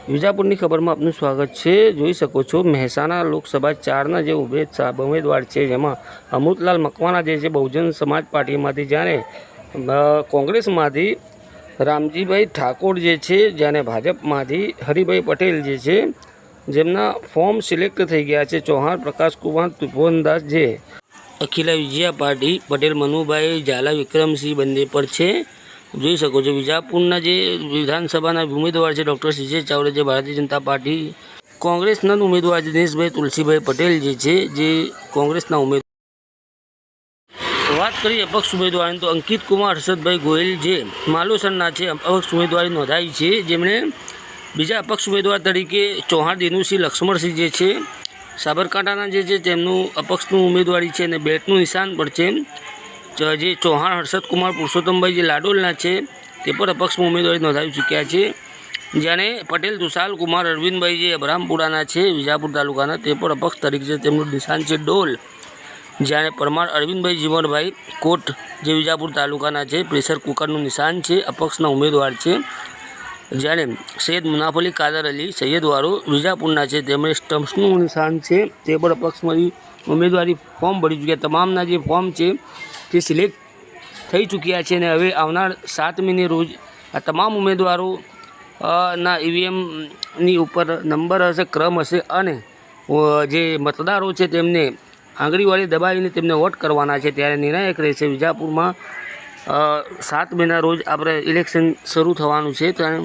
વિજાપુરની ખબરમાં આપનું સ્વાગત છે। જોઈ શકો છો મહેસાણા લોકસભા 4ના જે ઉમેદવાર છે, જેમાં અમૃતલાલ મકવાણા જે છે બહુજન સમાજ પાર્ટીમાંથી, જ્યારે કોંગ્રેસમાંથી રામજીભાઈ ઠાકોર જે છે, જ્યારે ભાજપમાંથી હરિભાઈ પટેલ જે છે, જેમના ફોર્મ સિલેક્ટ થઈ ગયા છે। ચૌહાણ પ્રકાશકુમાર ત્રિભુવનદાસ જે અખિલા વિજયા પાર્ટી, પટેલ મનુભાઈ ઝાલા વિક્રમસિંહ બંને પર છે। જોઈ શકો છો વિજાપુરના જે વિધાનસભાના ઉમેદવાર છે ડૉક્ટર સીજે ચાવડા જે ભારતીય જનતા પાર્ટી, કોંગ્રેસના ઉમેદવાર દિનેશભાઈ તુલસીભાઈ પટેલ જે છે, જે કોંગ્રેસના ઉમેદવાર। વાત કરીએ અપક્ષ ઉમેદવારની તો અંકિત કુમાર હર્ષદભાઈ ગોયલ જે માલોસરના છે, અપક્ષ ઉમેદવારી નોંધાઈ છે, જેમણે બીજા અપક્ષ ઉમેદવાર તરીકે ચૌહાણ દેનુસિંહ લક્ષ્મણસિંહ જે છે સાબરકાંઠાના જે છે તેમનું અપક્ષનું ઉમેદવારી છે, અને બેટનું નિશાન પર છે। જે ચૌહાણ હર્ષદકુમાર પુરુષોત્તમભાઈ જે લાડોલના છે તે પર અપક્ષમાં ઉમેદવારી નોંધાવી ચૂક્યા છે, જ્યારે પટેલ તુષાલ કુમાર અરવિંદભાઈ જે અબ્રામપુરાના છે વિજાપુર તાલુકાના, તે પર અપક્ષ તરીકે તેમનું નિશાન છે ડોલ, જ્યારે પરમાર અરવિંદભાઈ જીવણભાઈ કોટ જે વિજાપુર તાલુકાના છે પ્રેશર કુકરનું નિશાન છે, અપક્ષના ઉમેદવાર છે, જ્યારે સૈયદ મુનાફલી કાદર અલી સૈયદવારો વિજાપુરના છે તેમણે સ્ટમ્પ્સનું નિશાન છે, તે પર અપક્ષમાંથી ઉમેદવારી ફોર્મ ભરી ચૂક્યા। તમામના જે ફોર્મ છે તે સિલેક્ટ થઈ ચૂક્યા છે, અને હવે આવનાર 7મીને રોજ આ તમામ ઉમેદવારો ના ઈવીએમની ઉપર નંબર હશે, ક્રમ હશે, અને જે મતદારો છે તેમને આંગળીવાળી દબાવીને તેમને વોટ કરવાના છે, ત્યારે નિર્ણાયક રહેશે। વિજાપુરમાં 7 મેના રોજ આપણે ઇલેક્શન શરૂ થવાનું છે, ત્યારે